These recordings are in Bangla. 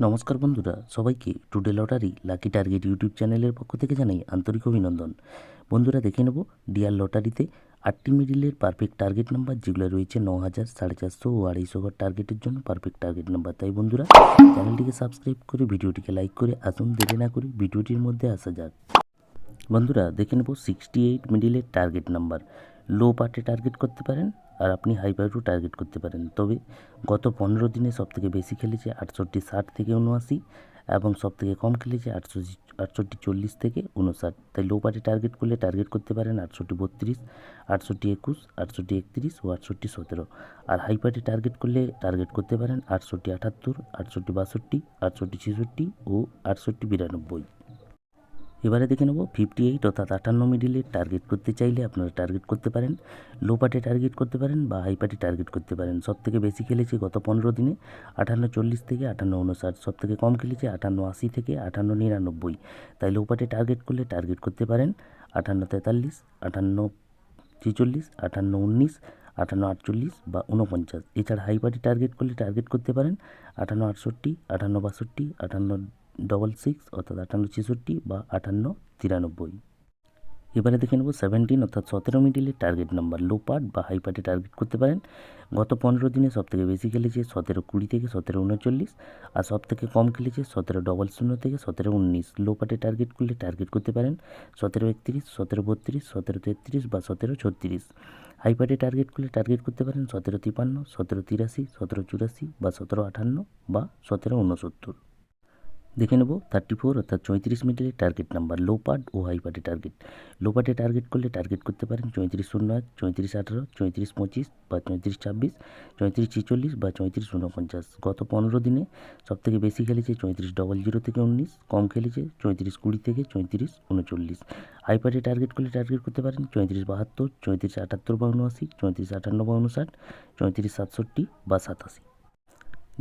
নমস্কার বন্ধুরা, সবাইকে today lottery lucky target YouTube চ্যানেলের পক্ষ থেকে জানাই আন্তরিক অভিনন্দন। বন্ধুরা, দেখে নেব ডিয়ার লটারিতে 8টি মিডিলের পারফেক্ট টার্গেট নাম্বার, যেগুলো রয়েছে 9000, 450 ও 250 ঘর টার্গেটের জন্য পারফেক্ট টার্গেট নাম্বার। তাই বন্ধুরা, চ্যানেলটিকে সাবস্ক্রাইব করে ভিডিওটিকে লাইক করে আসুন, দেরি না করে ভিডিওটির মধ্যে আসা যাক। বন্ধুরা, দেখে নেব 68 মিডিলের টার্গেট নাম্বার। লো পার্টে টার্গেট করতে পারেন আর আপনি হাই পার্টেও টার্গেট করতে পারেন। তবে গত 15 দিনে সবথেকে বেশি খেলেছে 68 60 থেকে 79, এবং সবথেকে কম খেলেছে 68 40 থেকে 59। তাই লো পার্টে টার্গেট করলে টার্গেট করতে পারেন 68 32, 68 21, 68 31 ও 68 17। আর হাই পার্টে টার্গেট করলে টার্গেট করতে পারেন 68 78, 68 62, 68 66 ও 68 92। এবারে দেখে নেব 58 অর্থাৎ 58 মিডিলের টার্গেট করতে চাইলে আপনারা টার্গেট করতে পারেন, লো পার্টে টার্গেট করতে পারেন বা হাই পার্টে টার্গেট করতে পারেন। সবথেকে বেশি খেলেছে গত 15 দিনে 58 40 থেকে 58 59, সবথেকে কম খেলেছে 58 80 থেকে 58 99। তাই লো পার্টে টার্গেট করলে টার্গেট করতে পারেন 58 43, 58 46, 58 19, 58 48 বা 49। এছাড়া হাই পার্টি টার্গেট করলে টার্গেট করতে পারেন 58 68, 58 62, 58 66 অর্থাৎ 58 66 বা 58 93। এবারে দেখে নেব 17 অর্থাৎ 17 মিডিলের টার্গেট নাম্বার। লো পার্ট বা হাই পার্টে টার্গেট করতে পারেন। গত 15 দিনে সবথেকে বেশি খেলেছে 17 20 থেকে 17 39, আর সবথেকে কম খেলেছে 17 00 থেকে 17 19। লো পার্টে টার্গেট করলে টার্গেট করতে পারেন 17 31, 17 32, 17 33 বা 17 36। হাই পার্টে টার্গেট করলে টার্গেট করতে পারেন 17 53, 17 83, 17 84 বা 17 58 বা 17 69। দেখে নেব 34 অর্থাৎ 34 মিডিলের টার্গেট নাম্বার। লো পার্ট ও হাই পার্টে টার্গেট। লো পার্টে টার্গেট করলে টার্গেট করতে পারেন 34 01, 34 18, 34 25 বা 34 26, 34 46 বা 34 49। গত 15 দিনে সবথেকে বেশি খেলেছে 34 00 থেকে 19, কম খেলেছে 34 20 থেকে 34 39। হাই পার্টে টার্গেট করলে টার্গেট করতে পারেন 34 72, 34 78 বা 79, 34 58 বা 59, 34 67 বা 87।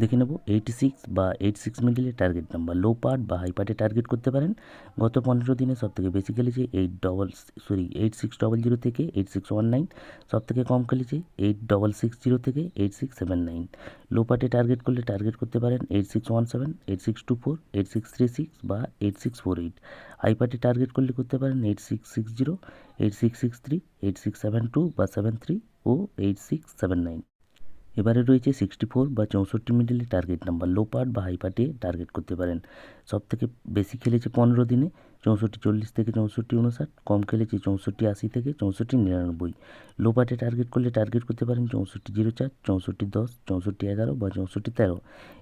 দেখে নেব 86 বা 86 মিডিলের টার্গেট নাম্বার। লো পার্ট বা হাই পার্টে টার্গেট করতে পারেন। গত 15 দিনে সবথেকে বেশি খেলেছে 8600 থেকে 8619, সবথেকে কম খেলেছে 8660 থেকে 8679। লো পার্টে টার্গেট করলে টার্গেট করতে পারেন 8617, 8624, 8636 বা 8648। হাই পার্টে টার্গেট করলে করতে পারেন 8660, 8663, 8672 বা 73 ও 8679। এবারে রয়েছে 64 বা 64 মিডিলের টার্গেট নাম্বার। লো পার্ট বা হাই পার্টে টার্গেট করতে পারেন। সবথেকে বেশি খেলেছে 15 দিনে 64 40 থেকে 64 59, কম খেলেছে 64 80 থেকে 64 99। লো পার্টে টার্গেট করলে টার্গেট করতে পারেন 64 04, 64 10, 64 11 বা 64 13।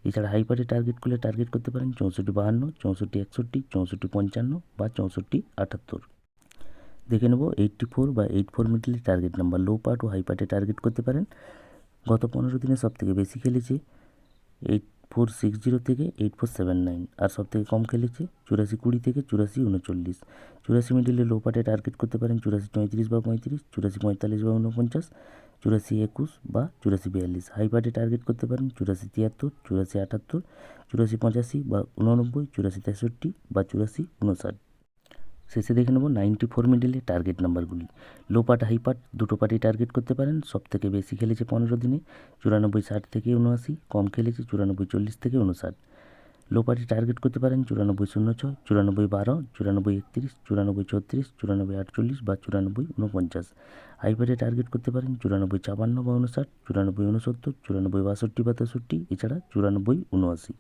এছাড়া হাই পার্টে টার্গেট করলে টার্গেট করতে পারেন 64 52, 64 61, 64 55 বা 64 78। দেখে নেব 84 বা 84 মিডিলের টার্গেট নাম্বার। লো পার্ট ও হাই পার্টে টার্গেট করতে পারেন। গত 15 দিনে সবথেকে বেশি খেলেছে 8460 থেকে 8479, আর সবথেকে কম খেলেছে 84 20 থেকে 84 39। 84 মিডিলে লো পার্টে টার্গেট করতে পারেন 84 34 বা 35, 84 45 বা 49, 84 21 বা 84 42। হাই পার্টে টার্গেট করতে পারেন 84 73, 84 78, 84 85 বা 89, 84 63 বা 84 59। শেষে দেখে নেব 94 মিডিলের টার্গেট নাম্বারগুলি। লো পার্ট হাই পার্ট দুটো পার্টি টার্গেট করতে পারেন। সবথেকে বেশি খেলেছে 15 দিনে 94 60 থেকে 79, কম খেলেছে 94 40 থেকে 59। লো পার্টি টার্গেট করতে পারেন 94 06, 94 12, 94 31, 94 34, 94 48 বা 94 49। হাই পার্টে টার্গেট করতে পারেন 94 52 বা 59, 94 69, 94 62 বা 63, এছাড়া 94 79।